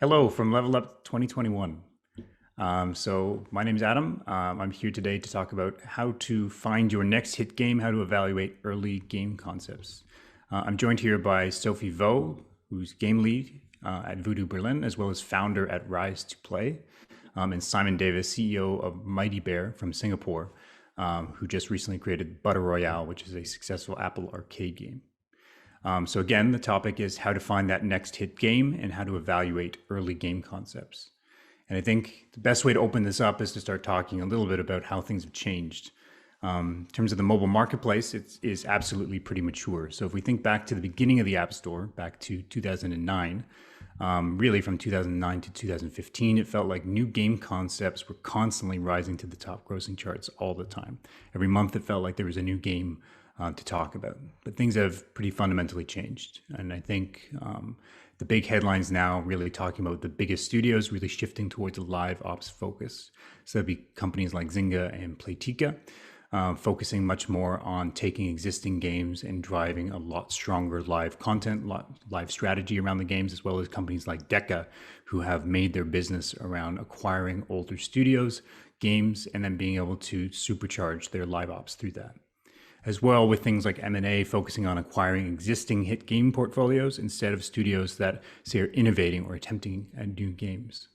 Hello from LevelUp 2021. So my name is Adam. I'm here today to talk about how to find your next hit game, how to evaluate early game concepts. I'm joined here by Sophie Vo, who's game lead at Voodoo Berlin, as well as founder at Rise to Play, and Simon Davis, CEO of Mighty Bear from Singapore, who just recently created Butter Royale, which is a successful Apple arcade game. So again, the topic is how to find that next hit game and how to evaluate early game concepts. And I think the best way to open this up is to start talking a little bit about how things have changed. In terms of the mobile marketplace, it is absolutely pretty mature. So if we think back to the beginning of the App Store, back to 2009, really from 2009 to 2015, it felt like new game concepts were constantly rising to the top grossing charts all the time. Every month it felt like there was a new game to talk about. But things have pretty fundamentally changed. And I think the big headlines now really talking about the biggest studios really shifting towards a live ops focus. So that'd be companies like Zynga and Playtika, focusing much more on taking existing games and driving a lot stronger live content, live strategy around the games, as well as companies like Deca, who have made their business around acquiring older studios, games, and then being able to supercharge their live ops through that. As well with things like M&A focusing on acquiring existing hit game portfolios instead of studios that say are innovating or attempting at new games.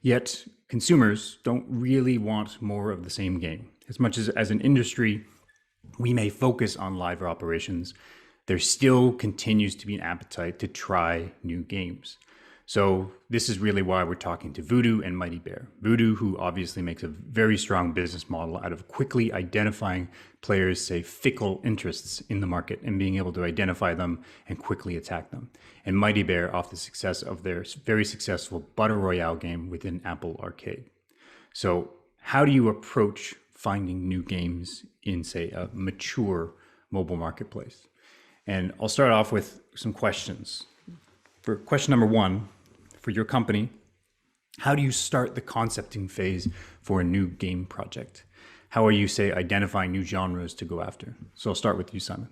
Yet consumers don't really want more of the same game. As much as an industry, we may focus on live operations, there still continues to be an appetite to try new games. So this is really why we're talking to Voodoo and Mighty Bear. Voodoo, who obviously makes a very strong business model out of quickly identifying players' say fickle interests in the market and being able to identify them and quickly attack them. And Mighty Bear off the success of their very successful Butter Royale game within Apple Arcade. So how do you approach finding new games in say a mature mobile marketplace? And I'll start off with some questions. For question number one, for your company, how do you start the concepting phase for a new game project? How are you, say, identifying new genres to go after? So I'll start with you, Simon.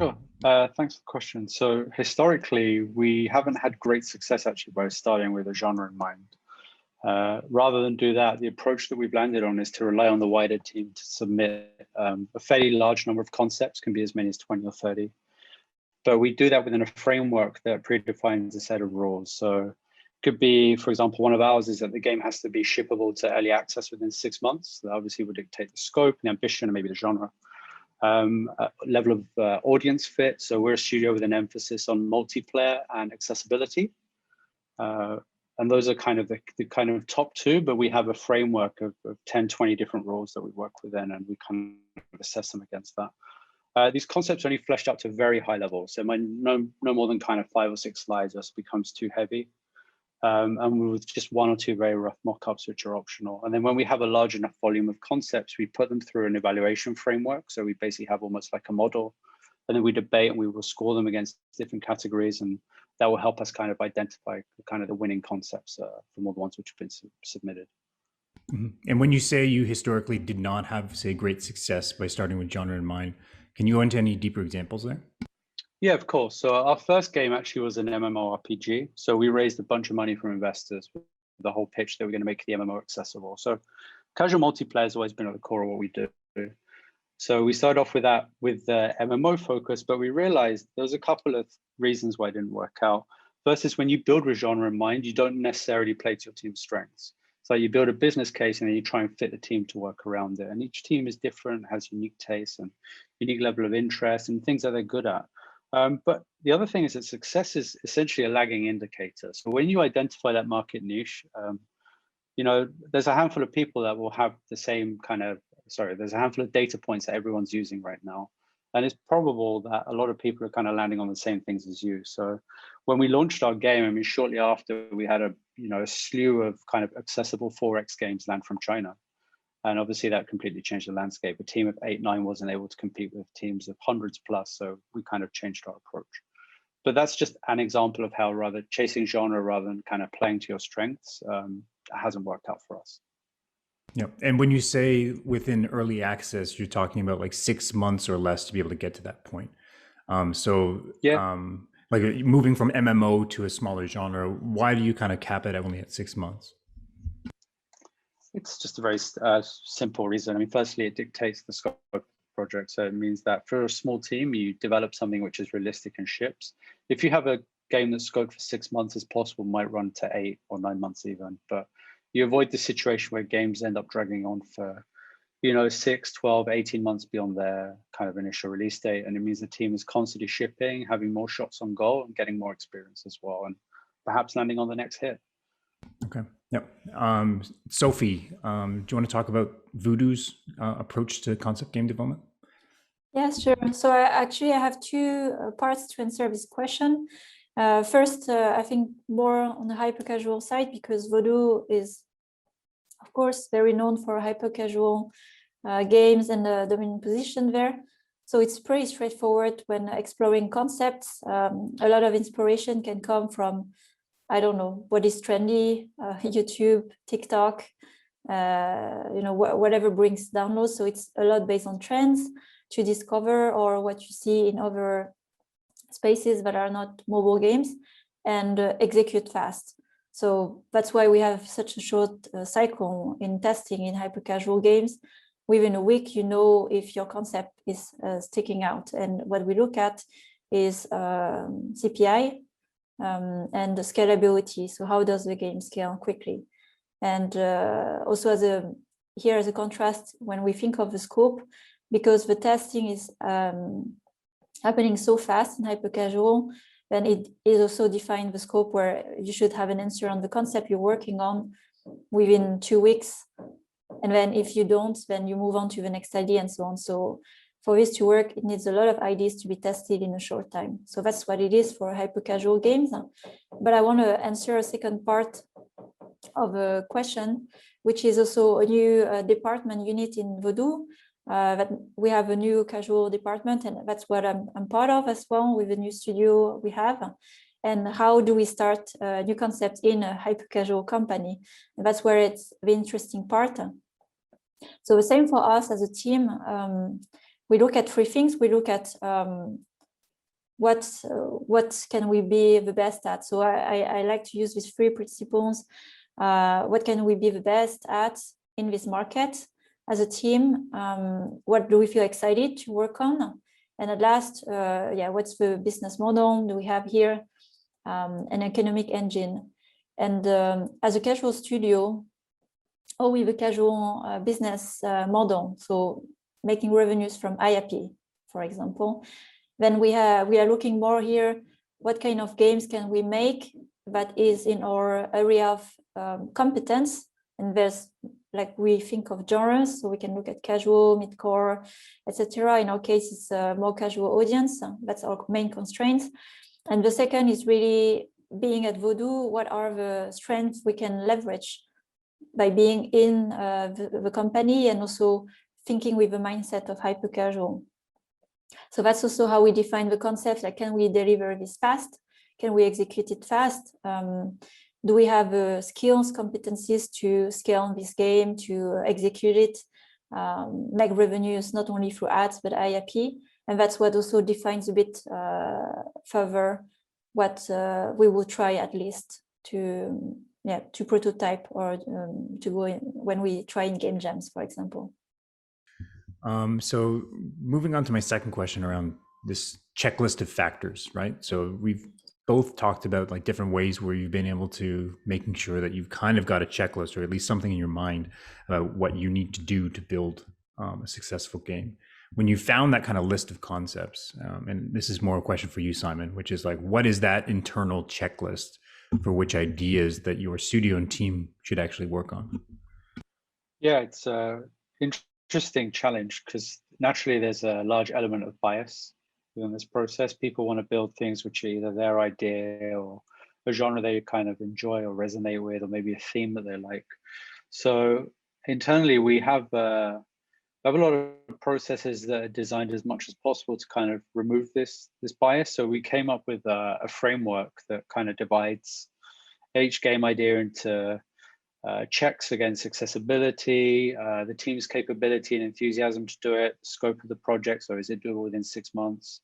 Sure. Thanks for the question. So historically, we haven't had great success actually by starting with a genre in mind. Rather than do that, the approach that we've landed on is to rely on the wider team to submit a fairly large number of concepts, can be as many as 20 or 30. But we do that within a framework that predefines a set of rules. So it could be, for example, one of ours is that the game has to be shippable to early access within 6 months. That obviously would dictate the scope, the ambition, and maybe the genre. Level of audience fit. So we're a studio with an emphasis on multiplayer and accessibility. And those are kind of the kind of top two, but we have a framework of 10, 20 different rules that we work within, and we kind of assess them against that. These concepts are only fleshed out to very high levels. So no more than kind of 5 or 6 slides just becomes too heavy. And with just 1 or 2 very rough mock-ups, which are optional. And then when we have a large enough volume of concepts, we put them through an evaluation framework. So we basically have almost like a model, and then we debate and we will score them against different categories. And that will help us kind of identify kind of the winning concepts from all the ones which have been submitted. And when you say you historically did not have, say, great success by starting with genre in mind, can you go into any deeper examples there? Yeah, of course. So our first game actually was an MMORPG. So we raised a bunch of money from investors with the whole pitch that we're going to make the MMO accessible. So casual multiplayer has always been at the core of what we do. So we started off with that with the MMO focus, but we realized there was a couple of reasons why it didn't work out. First is when you build with genre in mind, you don't necessarily play to your team's strengths. So you build a business case and then you try and fit the team to work around it. And each team is different, has unique tastes and unique level of interest and things that they're good at. But the other thing is that success is essentially a lagging indicator. So when you identify that market niche, there's a handful of people that will have the same there's a handful of data points that everyone's using right now. And it's probable that a lot of people are kind of landing on the same things as you. So when we launched our game, I mean, shortly after we had a slew of kind of accessible 4X games land from China. And obviously that completely changed the landscape. A team of 8, 9 wasn't able to compete with teams of hundreds plus. So we kind of changed our approach. But that's just an example of how rather chasing genre rather than kind of playing to your strengths hasn't worked out for us. Yeah. And when you say within early access, you're talking about like 6 months or less to be able to get to that point. Yeah. Like moving from MMO to a smaller genre, why do you kind of cap it only at 6 months? It's just a very simple reason. I mean, firstly, it dictates the scope of the project. So it means that for a small team, you develop something which is realistic and ships. If you have a game that's scoped for 6 months as possible, might run to 8 or 9 months even. But you avoid the situation where games end up dragging on for 6, 12, 18 months beyond their kind of initial release date. And it means the team is constantly shipping, having more shots on goal and getting more experience as well, and perhaps landing on the next hit. Okay. Yep. Sophie, do you want to talk about Voodoo's approach to concept game development? Yes, sure. So I have two parts to answer this question. First, I think more on the hyper-casual side, because Voodoo is, of course, very known for hyper-casual games and the dominant position there. So it's pretty straightforward when exploring concepts. A lot of inspiration can come from, I don't know, what is trendy, YouTube, TikTok, whatever brings downloads. So it's a lot based on trends to discover, or what you see in other spaces that are not mobile games, and execute fast. So that's why we have such a short cycle in testing in hyper-casual games. Within a week, you know if your concept is sticking out. And what we look at is CPI, and the scalability. So how does the game scale quickly? And also as a contrast, when we think of the scope, because the testing is happening so fast in hyper-casual, then it is also defined the scope where you should have an answer on the concept you're working on within 2 weeks. And then if you don't, then you move on to the next idea and so on. So for this to work, it needs a lot of ideas to be tested in a short time. So that's what it is for hyper-casual games. But I want to answer a second part of a question, which is also a new department unit in Voodoo. That we have a new casual department, and that's what I'm part of as well, with the new studio we have. And how do we start new concepts in a hyper-casual company? And that's where it's the interesting part. So the same for us as a team. We look at three things. We look at what can we be the best at. So I like to use these three principles. What can we be the best at in this market as a team? What do we feel excited to work on? And at last, what's the business model do we have here? An economic engine. And as a casual studio, or with a casual business model, so making revenues from IAP, for example, then we are looking more here, what kind of games can we make that is in our area of competence. And there's, like, we think of genres, so we can look at casual, mid-core, etc. In our case, it's a more casual audience. That's our main constraints. And the second is really being at Voodoo, what are the strengths we can leverage by being in the company, and also thinking with the mindset of hyper-casual. So that's also how we define the concept. Like, can we deliver this fast? Can we execute it fast? Do we have skills, competencies to scale this game, to execute it, make revenues not only through ads, but IAP? And that's what also defines a bit further what we will try at least to prototype, or to go in when we try in game jams, for example. So moving on to my second question around this checklist of factors, right? So we've both talked about like different ways where you've been able to making sure that you've kind of got a checklist, or at least something in your mind about what you need to do to build a successful game. When you found that kind of list of concepts, and this is more a question for you, Simon, which is like, what is that internal checklist for which ideas that your studio and team should actually work on? Yeah, it's an interesting challenge, because naturally there's a large element of bias within this process. People want to build things which are either their idea, or a genre they kind of enjoy or resonate with, or maybe a theme that they like. So internally, we have a lot of processes that are designed as much as possible to kind of remove this bias. So we came up with a framework that kind of divides each game idea into checks against accessibility, the team's capability and enthusiasm to do it, scope of the project, so is it doable within 6 months,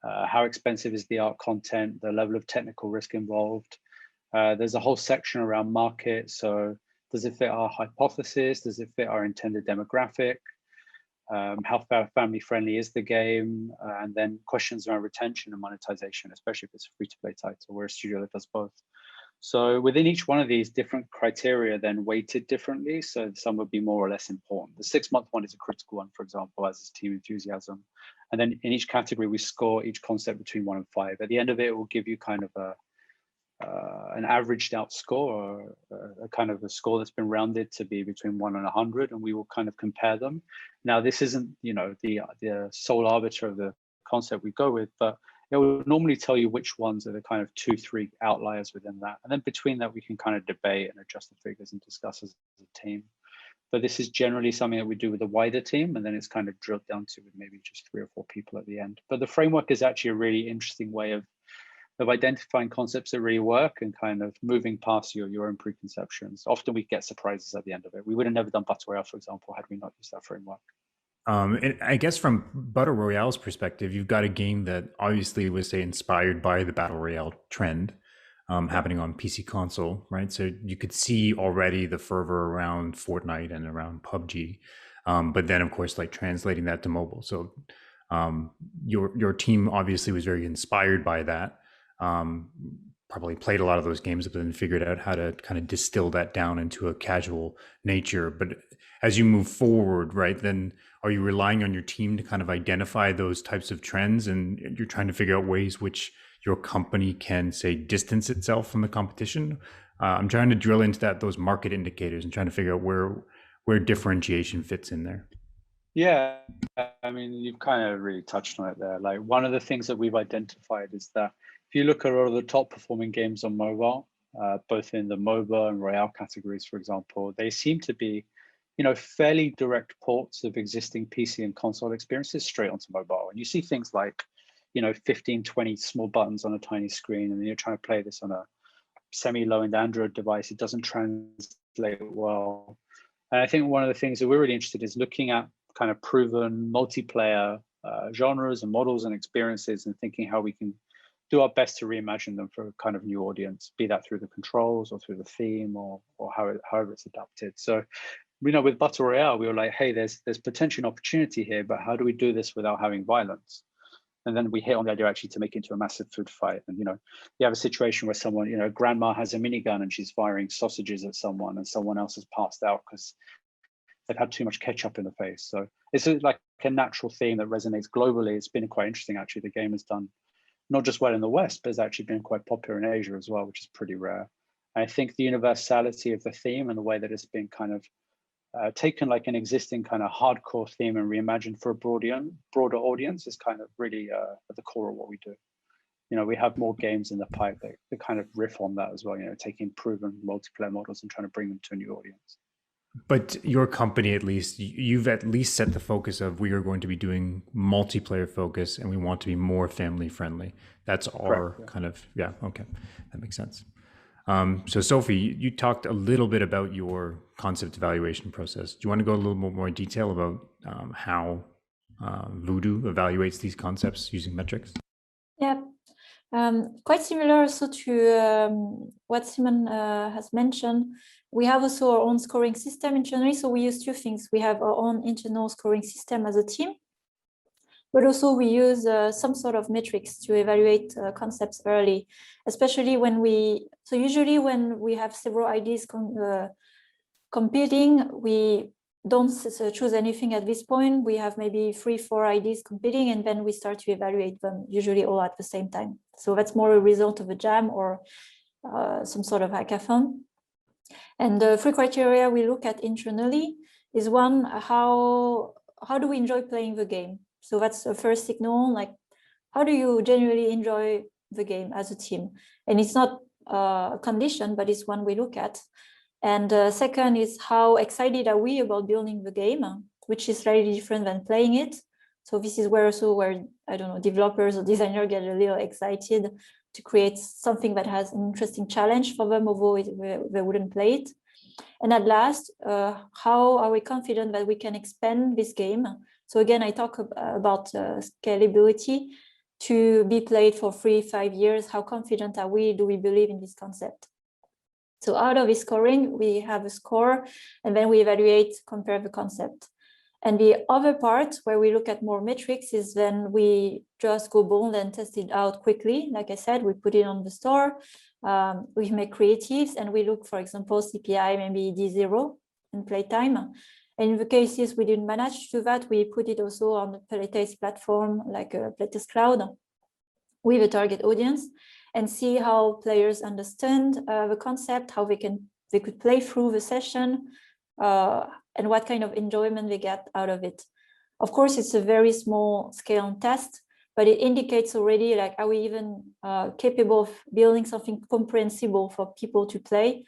how expensive is the art content, the level of technical risk involved. There's a whole section around market. So does it fit our hypothesis? Does it fit our intended demographic? How family friendly is the game? And then questions around retention and monetization, especially if it's a free-to-play title. We're a studio that does both. So within each one of these, different criteria then weighted differently. So some would be more or less important. The 6-month one is a critical one, for example, as is team enthusiasm. And then in each category, we score each concept between 1 and 5. At the end of it, it will give you kind of an averaged out score, or a kind of a score that's been rounded to be between 1 and 100, and we will kind of compare them. Now, this isn't, you know, the sole arbiter of the concept we go with, but it will normally tell you which ones are the kind of 2-3 outliers within that. And then between that, we can kind of debate and adjust the figures and discuss as a team. But this is generally something that we do with a wider team, and then it's kind of drilled down to with maybe just 3 or 4 people at the end. But the framework is actually a really interesting way of identifying concepts that really work and kind of moving past your own preconceptions. Often we get surprises at the end of it. We would have never done Battle Royale, for example, had we not used that framework. And I guess from Battle Royale's perspective, you've got a game that obviously was, say, inspired by the Battle Royale trend happening on PC console, right? So you could see already the fervor around Fortnite and around PUBG. But then, of course, like translating that to mobile. So your team obviously was very inspired by that. Probably played a lot of those games, but then figured out how to kind of distill that down into a casual nature. But as you move forward, right, then are you relying on your team to kind of identify those types of trends, and you're trying to figure out ways which your company can, say, distance itself from the competition? I'm trying to drill into those market indicators and trying to figure out where differentiation fits in there. Yeah, I mean, you've kind of really touched on it there. Like, one of the things that we've identified is that if you look at all of the top performing games on mobile, both in the MOBA and Royale categories, for example, they seem to be, you know, fairly direct ports of existing PC and console experiences straight onto mobile. And you see things like, you know, 15, 20 small buttons on a tiny screen, and then you're trying to play this on a semi-low-end Android device. It doesn't translate well. And I think one of the things that we're really interested in is looking at kind of proven multiplayer genres and models and experiences, and thinking how we can do our best to reimagine them for a kind of new audience, be that through the controls or through the theme or however it's adapted. So, you know, with Battle Royale, we were like, hey, there's potential opportunity here, but how do we do this without having violence? And then we hit on the idea actually to make it into a massive food fight. And, you know, you have a situation where someone, you know, grandma has a minigun and she's firing sausages at someone, and someone else has passed out because they've had too much ketchup in the face. So it's like a natural theme that resonates globally. It's been quite interesting, actually. The game has done not just well in the West, but it's actually been quite popular in Asia as well, which is pretty rare. And I think the universality of the theme and the way that it's been kind of taken like an existing kind of hardcore theme and reimagined for a broader audience is kind of really at the core of what we do. You know, we have more games in the pipe that kind of riff on that as well, you know, taking proven multiplayer models and trying to bring them to a new audience. But your company, at least, you've at least set the focus of, we are going to be doing multiplayer focus and we want to be more family friendly. That's our kind of, yeah, okay, that makes sense. So Sophie, you talked a little bit about your concept evaluation process. Do you want to go a little more detail about how Voodoo evaluates these concepts using metrics? Yeah, quite similar also to what Simon has mentioned. We have also our own scoring system internally. So we use 2 things. We have our own internal scoring system as a team, but also we use some sort of metrics to evaluate concepts early, especially usually when we have several ideas competing, we don't choose anything at this point. We have maybe 3-4 ideas competing, and then we start to evaluate them, usually all at the same time. So that's more a result of a jam or some sort of hackathon. And the 3 criteria we look at internally is, one, how do we enjoy playing the game? So that's the first signal, like, how do you genuinely enjoy the game as a team? And it's not a condition, but it's one we look at. And second is, how excited are we about building the game, which is slightly different than playing it. So this is where I don't know, developers or designers get a little excited to create something that has an interesting challenge for them, although they wouldn't play it. And at last, how are we confident that we can expand this game? So again, I talk about scalability. to be played for 3-5 years? How confident are we? Do we believe in this concept? So out of this scoring, we have a score, and then we evaluate, compare the concept. And the other part where we look at more metrics is then we just go bold and test it out quickly. Like I said, we put it on the store, we make creatives, and we look, for example, CPI, maybe D0 in playtime. And in the cases we didn't manage to do that, we put it also on the playtest platform, like a playtest cloud, with a target audience, and see how players understand the concept, how they could play through the session, and what kind of enjoyment they get out of it. Of course, it's a very small scale test, but it indicates already, like, are we even capable of building something comprehensible for people to play?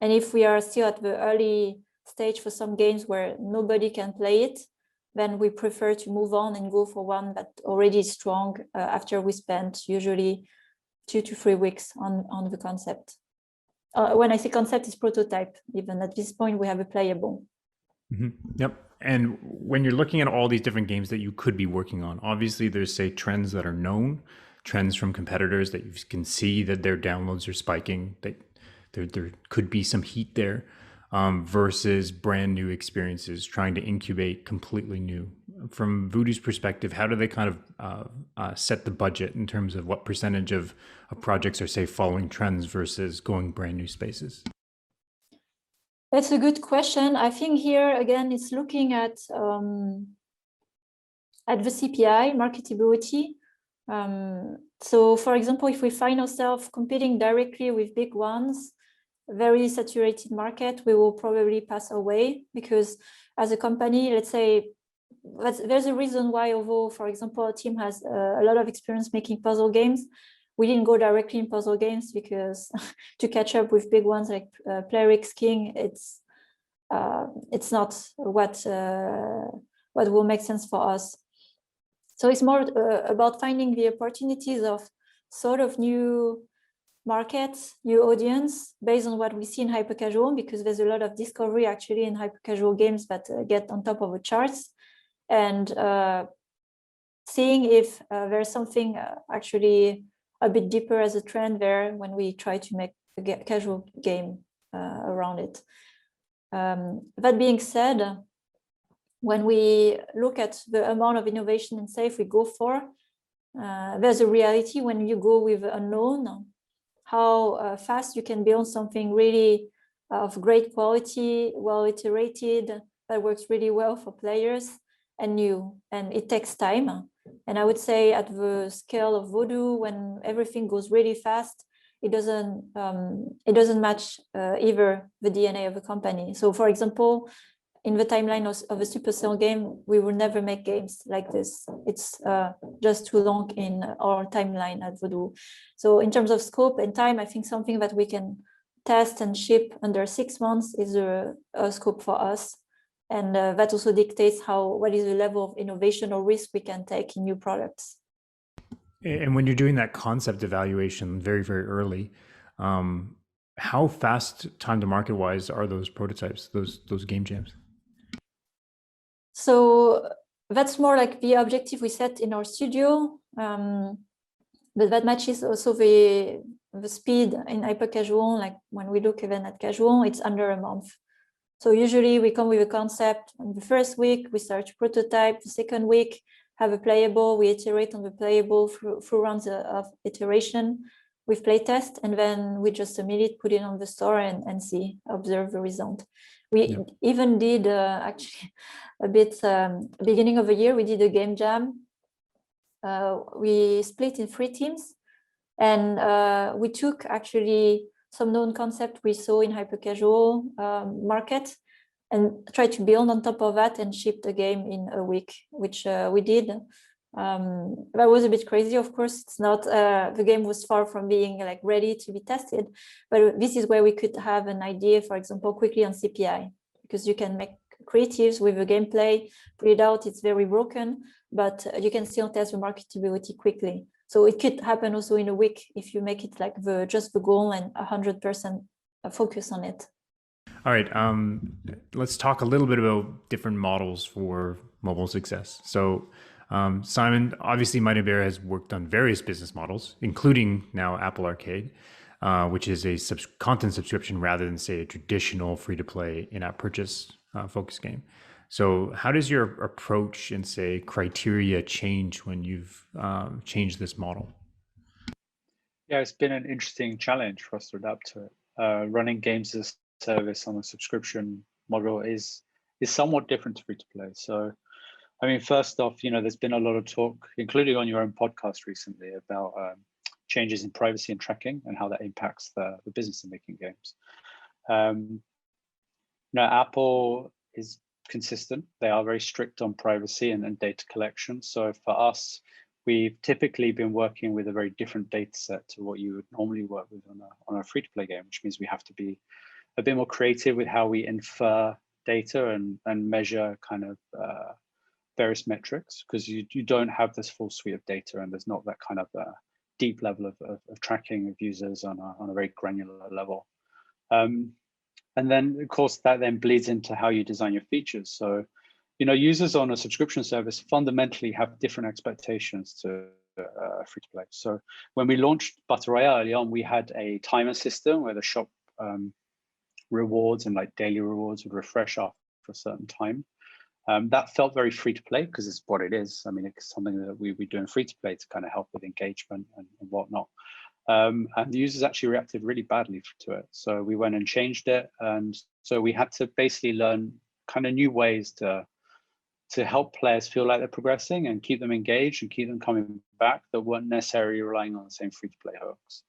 And if we are still at the early stage for some games where nobody can play it, then we prefer to move on and go for one that already is strong after we spent usually 2 to 3 weeks on the concept. When I say concept, it's prototype. Even at this point, we have a playable. Yep. And when you're looking at all these different games that you could be working on, obviously there's, say, trends that are known, trends from competitors that you can see that their downloads are spiking, that there could be some heat there, versus brand new experiences, trying to incubate completely new. From Voodoo's perspective, how do they kind of set the budget in terms of what percentage of projects are, say, following trends versus going brand new spaces? That's a good question. I think here, again, it's looking at the CPI, marketability. So, for example, if we find ourselves competing directly with big ones, very saturated market, we will probably pass away, because as a company, let's say, there's a reason why, although, for example, our team has a lot of experience making puzzle games, we didn't go directly in puzzle games, because to catch up with big ones like Player X King, it's not what will make sense for us. So it's more about finding the opportunities of sort of new markets, new audience, based on what we see in hyper casual, because there's a lot of discovery actually in hyper casual games that get on top of the charts, and seeing if there's something actually a bit deeper as a trend there when we try to make a casual game around it. That being said, when we look at the amount of innovation and safe we go for, there's a reality when you go with unknown, how fast you can build something really of great quality, well iterated, that works really well for players, and new, and it takes time. And I would say at the scale of Voodoo, when everything goes really fast, it doesn't match either the DNA of a company. So, for example, in the timeline of a Supercell game, we will never make games like this. It's just too long in our timeline at Voodoo. So in terms of scope and time, I think something that we can test and ship under 6 months is a scope for us. And that also dictates what is the level of innovation or risk we can take in new products. And when you're doing that concept evaluation very, very early, how fast time to market wise are those prototypes, those game jams? So that's more like the objective we set in our studio, but that matches also the speed in hyper casual. Like when we look even at casual, it's under a month. So usually we come with a concept. On the first week, we start to prototype. The second week, have a playable. We iterate on the playable through rounds of iteration with playtest, and then we just submit it, put it on the store, and observe the result. We even did actually a bit beginning of the year. We did a game jam. We split in 3 teams, and we took actually some known concept we saw in hyper casual market, and tried to build on top of that and ship the game in a week, which we did. That was a bit crazy, of course. It's not the game was far from being like ready to be tested, but this is where we could have an idea, for example, quickly on CPI, because you can make creatives with the gameplay, put it out, it's very broken, but you can still test the marketability quickly. So it could happen also in a week if you make it like just the goal and 100% focus on it. All right, let's talk a little bit about different models for mobile success. So Simon, obviously Mighty Bear has worked on various business models, including now Apple Arcade, which is a content subscription rather than, say, a traditional free-to-play in-app purchase focus game. So how does your approach and, say, criteria change when you've changed this model? Yeah, it's been an interesting challenge for us to adapt to it. Running games as a service on a subscription model is somewhat different to free-to-play. So, I mean, first off, there's been a lot of talk, including on your own podcast recently, about changes in privacy and tracking and how that impacts the business of making games. Apple is consistent. They are very strict on privacy and data collection. So for us, we've typically been working with a very different data set to what you would normally work with on a free-to-play game, which means we have to be a bit more creative with how we infer data and measure kind of various metrics, because you don't have this full suite of data, and there's not that kind of deep level of tracking of users on a very granular level. And then, of course, that then bleeds into how you design your features. So, users on a subscription service fundamentally have different expectations to free-to-play. So when we launched Battle Royale early on, we had a timer system where the shop rewards and like daily rewards would refresh after a certain time. That felt very free-to-play because it's what it is. I mean, it's something that we do in free-to-play to kind of help with engagement and whatnot. And the users actually reacted really badly to it. So we went and changed it. And so we had to basically learn kind of new ways to help players feel like they're progressing and keep them engaged and keep them coming back that weren't necessarily relying on the same free-to-play hooks.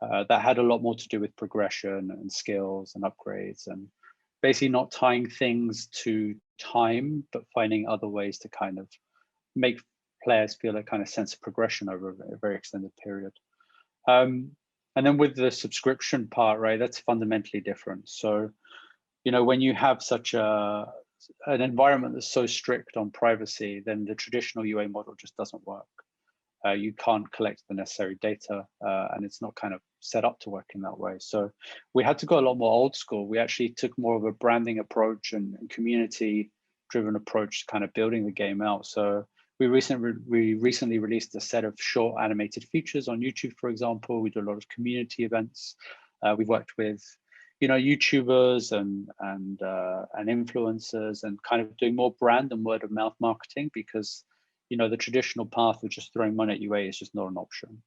That had a lot more to do with progression and skills and upgrades, and basically not tying things to time, but finding other ways to kind of make players feel a kind of sense of progression over a very extended period. And then with the subscription part, right, that's fundamentally different. So, when you have such an environment that's so strict on privacy, then the traditional UA model just doesn't work. You can't collect the necessary data, and it's not kind of set up to work in that way. So we had to go a lot more old school. We actually took more of a branding approach and community-driven approach to kind of building the game out. So we recently released a set of short animated features on YouTube, for example. We do a lot of community events. We've worked with YouTubers and influencers, and kind of doing more brand and word of mouth marketing, because the traditional path of just throwing money at UA is just not an option.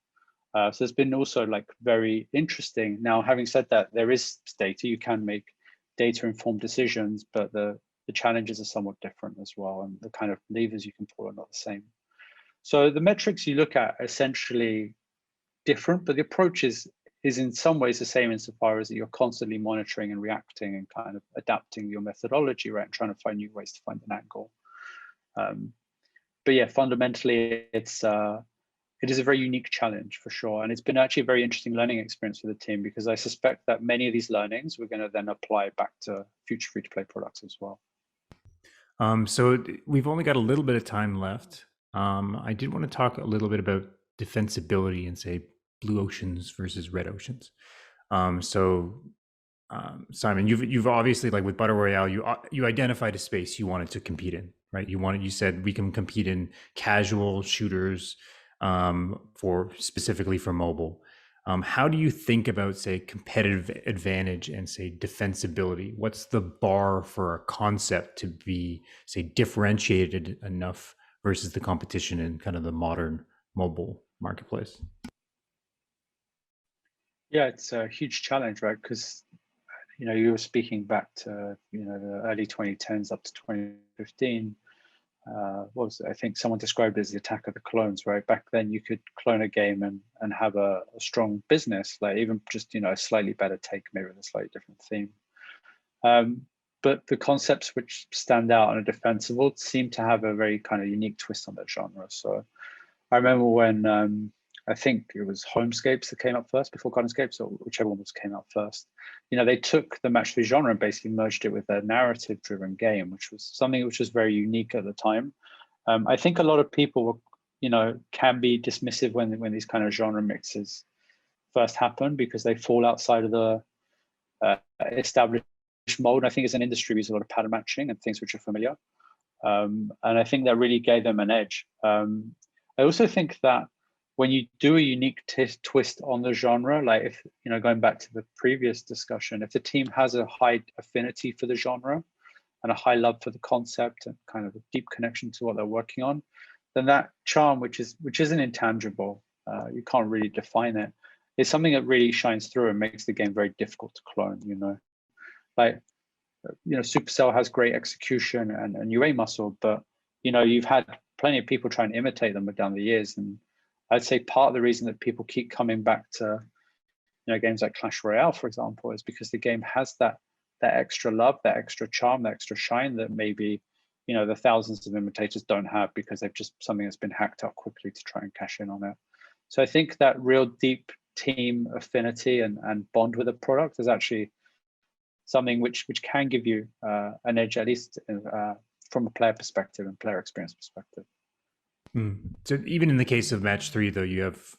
So it's been also like very interesting. Now, having said that, there is data. You can make data-informed decisions, but the challenges are somewhat different as well, and the kind of levers you can pull are not the same. So the metrics you look at are essentially different, but the approach is in some ways the same insofar as that you're constantly monitoring and reacting and kind of adapting your methodology, right, and trying to find new ways to find an angle. But yeah, fundamentally, it is a very unique challenge for sure. And it's been actually a very interesting learning experience for the team, because I suspect that many of these learnings we're going to then apply back to future free-to-play products as well. So we've only got a little bit of time left. I did want to talk a little bit about defensibility and, say, blue oceans versus red oceans. Simon, you've obviously, like with Battle Royale, you identified a space you wanted to compete in, right? You said we can compete in casual shooters specifically for mobile. How do you think about, say, competitive advantage and, say, defensibility? What's the bar for a concept to be, say, differentiated enough versus the competition in kind of the modern mobile marketplace? Yeah, it's a huge challenge, right? Because you were speaking back to the early 2010s up to 2015. I think someone described it as the attack of the clones, right? Back then you could clone a game and have a strong business, like even just a slightly better take, maybe with a slightly different theme. But the concepts which stand out and are defensible seem to have a very kind of unique twist on that genre. So I remember when I think it was Homescapes that came up first before Gardenscapes, or whichever one came out first. They took the match 3 genre and basically merged it with a narrative-driven game, which was something which was very unique at the time. I think a lot of people can be dismissive when these kind of genre mixes first happen, because they fall outside of the established mold. I think as an industry, we use a lot of pattern matching and things which are familiar. And I think that really gave them an edge. I also think that when you do a unique twist on the genre, like if, going back to the previous discussion, if the team has a high affinity for the genre and a high love for the concept and kind of a deep connection to what they're working on, then that charm, which isn't intangible, you can't really define it, is something that really shines through and makes the game very difficult to clone. Like, Supercell has great execution and UA muscle, but you've had plenty of people try and imitate them down the years, and I'd say part of the reason that people keep coming back to games like Clash Royale, for example, is because the game has that extra love, that extra charm, that extra shine that maybe the thousands of imitators don't have, because they've just something that's been hacked up quickly to try and cash in on it. So I think that real deep team affinity and bond with a product is actually something which can give you an edge, at least from a player perspective and player experience perspective. So even in the case of match 3, though, you have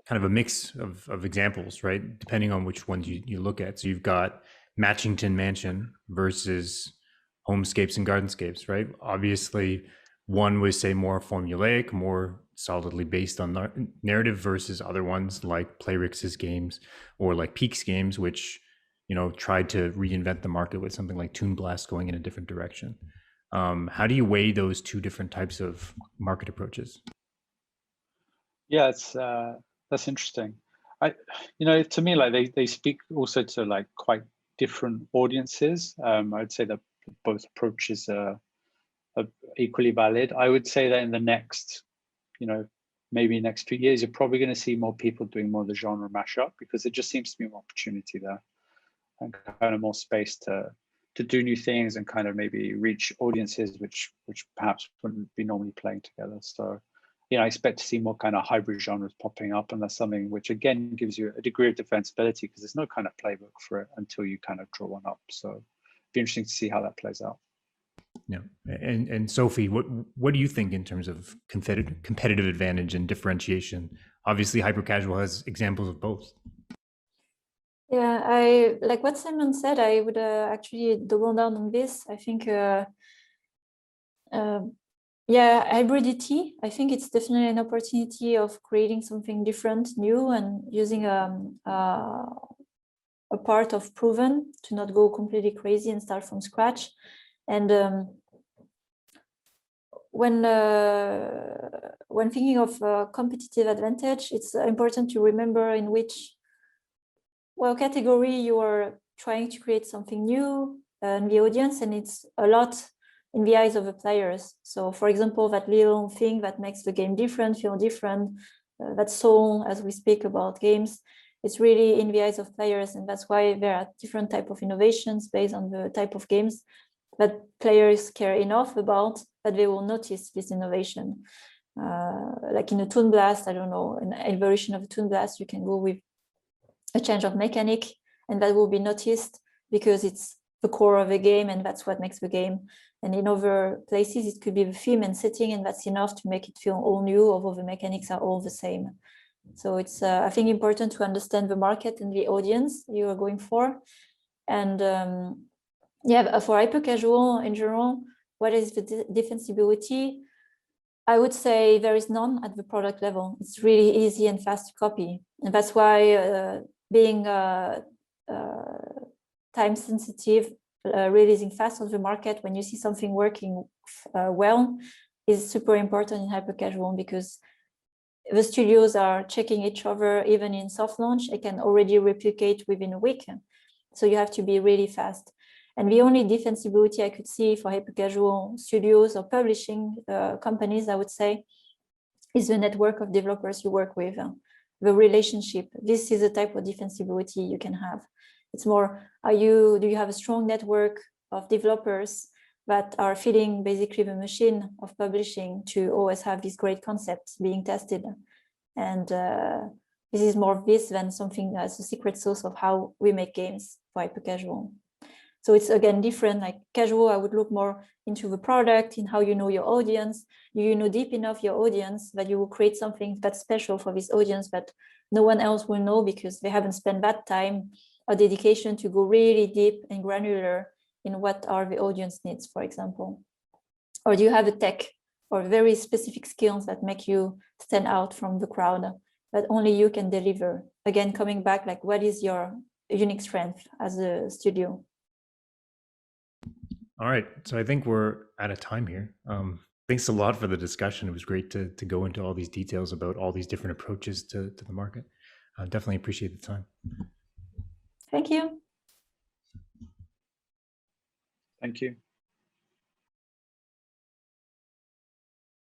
kind of a mix of examples, right? Depending on which ones you look at. So you've got Matchington Mansion versus Homescapes and Gardenscapes, right? Obviously, one was, say, more formulaic, more solidly based on narrative, versus other ones like Playrix's games or like Peak's games, which tried to reinvent the market with something like Toon Blast going in a different direction. How do you weigh those two different types of market approaches? Yeah, that's interesting. To me, like they speak also to like quite different audiences. I'd say that both approaches are equally valid. I would say that in the next, maybe next 2 years, you're probably going to see more people doing more of the genre mashup, because it just seems to be more opportunity there and kind of more space to do new things and kind of maybe reach audiences which perhaps wouldn't be normally playing together. So I expect to see more kind of hybrid genres popping up, and that's something which again gives you a degree of defensibility, because there's no kind of playbook for it until you kind of draw one up. So it'd be interesting to see how that plays out. Yeah, and Sophie, what do you think in terms of competitive advantage and differentiation? Obviously, hyper casual has examples of both. Yeah, I like what Simon said. I would actually double down on this. I think, yeah, hybridity. I think it's definitely an opportunity of creating something different, new, and using a part of proven to not go completely crazy and start from scratch. And when thinking of competitive advantage, it's important to remember in which category you are trying to create something new in the audience, and it's a lot in the eyes of the players. So for example, that little thing that makes the game different, feel different, that soul, as we speak about games, it's really in the eyes of players. And that's why there are different types of innovations based on the type of games that players care enough about that they will notice this innovation. Like in a Toon Blast, I don't know, an evolution of a Toon Blast, you can go with a change of mechanic, and that will be noticed because it's the core of the game, and that's what makes the game. And in other places, it could be the theme and setting, and that's enough to make it feel all new, although the mechanics are all the same. So it's, I think, important to understand the market and the audience you are going for. And yeah, for hyper casual in general, what is the defensibility? I would say there is none at the product level. It's really easy and fast to copy. And that's why being time sensitive, releasing fast on the market when you see something working well is super important in hyper casual, because the studios are checking each other. Even in soft launch, it can already replicate within a week. So you have to be really fast. And the only defensibility I could see for hyper casual studios or publishing companies, I would say, is the network of developers you work with, the relationship. This is a type of defensibility you can have. It's more, do you have a strong network of developers that are feeding basically the machine of publishing to always have these great concepts being tested. And this is more this than something as a secret sauce of how we make games for hyper casual. So it's again different. Like casual, I would look more into the product, in how you know your audience. You know deep enough your audience that you will create something that's special for this audience that no one else will know, because they haven't spent that time or dedication to go really deep and granular in what are the audience needs, for example. Or do you have a tech or very specific skills that make you stand out from the crowd that only you can deliver? Again, coming back, like, what is your unique strength as a studio? All right, so I think we're out of time here. Thanks a lot for the discussion. It was great to go into all these details about all these different approaches to the market. Definitely appreciate the time. Thank you. Thank you.